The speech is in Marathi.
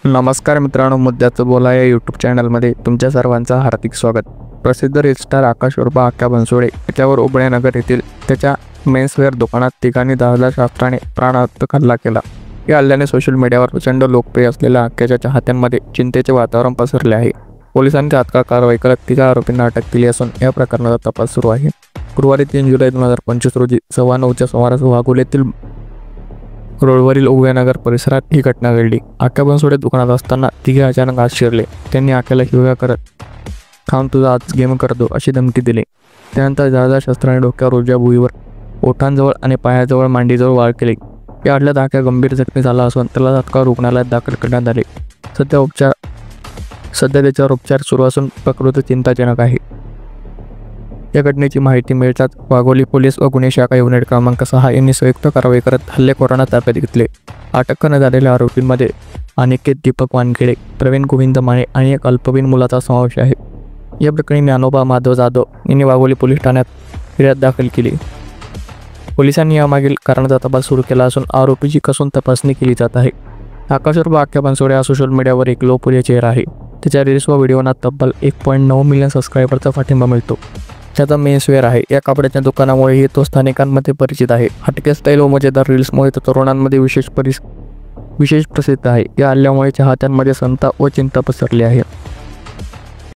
नमस्कार मित्रांनो, मुद्द्याचं बोला या यूट्यूब चॅनलमध्ये तुमच्या सर्वांचं हार्दिक स्वागत. प्रसिद्ध रील स्टार आकाश उर्फ आक्या बनसोडे याच्यावर उबळेनगर येथील त्याच्या मेन्सवेअर दुकानात तिघांनी शस्त्राने प्राणघातक हल्ला केला. या हल्ल्याने सोशल मीडियावर प्रचंड लोकप्रिय असलेल्या आक्याच्या चाहत्यांमध्ये चिंतेचे वातावरण पसरले आहे. पोलिसांनी तात्काळ कारवाई करत तिघा आरोपींना अटक केली असून या प्रकरणाचा तपास सुरू आहे. गुरुवारी 3 जुलै 2025 रोजी 9:15च्या सुमारास वाघोलीतील रोडवरील उबळेनगर परिसरात ही घटना घडली. आक्या बनसोडे दुकानात असताना तिघे अचानक आत शिरले. त्यांनी आक्याला शिव्या करत थांब तुझा आज गेम करतो अशी धमकी दिली. त्यानंतर शस्त्राने डोक्यावर, उजव्या भुईवर, ओठांजवळ आणि पायाजवळ, मांडीजवळ वार केले. या हल्ल्यात आक्या गंभीर जखमी झाला असून त्याला तात्काळ रुग्णालयात दाखल करण्यात आले. सध्या त्याच्यावर उपचार सुरू असून प्रकृती चिंताजनक आहे. या घटनेची माहिती मिळताच वाघोली पोलीस व गुन्हे शाखा युनिट क्रमांक 6 यांनी संयुक्त कारवाई करत हल्लेखोरांना ताब्यात घेतले. अटक करण्यात आलेल्या आरोपींमध्ये अनिकेत दीपक वानखेडे, प्रवीण गोविंद माने आणि एक अल्पवयीन मुलाचा समावेश आहे. या प्रकरणी ज्ञानोबा माधव जाधव यांनी वाघोली पोलीस ठाण्यात फिर्याद दाखल केली. पोलिसांनी यामागील कारणाचा तपास सुरू केला असून आरोपीची कसून तपासणी केली जात आहे. आकाश उर्फ आक्या बनसोडे हा सोशल मीडियावर एक लोकप्रिय चेहरा आहे. त्याच्या रील्स व व्हिडिओना तब्बल 1.9 मिलियन सबस्क्रायबरचा पाठिंबा मिळतो. त्याचा मेन्सवेअर आहे. या कपड्याच्या दुकानामुळेही तो स्थानिकांमध्ये परिचित आहे. हटके स्टाईल व मजेदार रील्समुळे तो तरुणांमध्ये विशेष प्रसिद्ध आहे. या हल्ल्यामुळे चाहत्यांमध्ये संताप व चिंता पसरली आहे.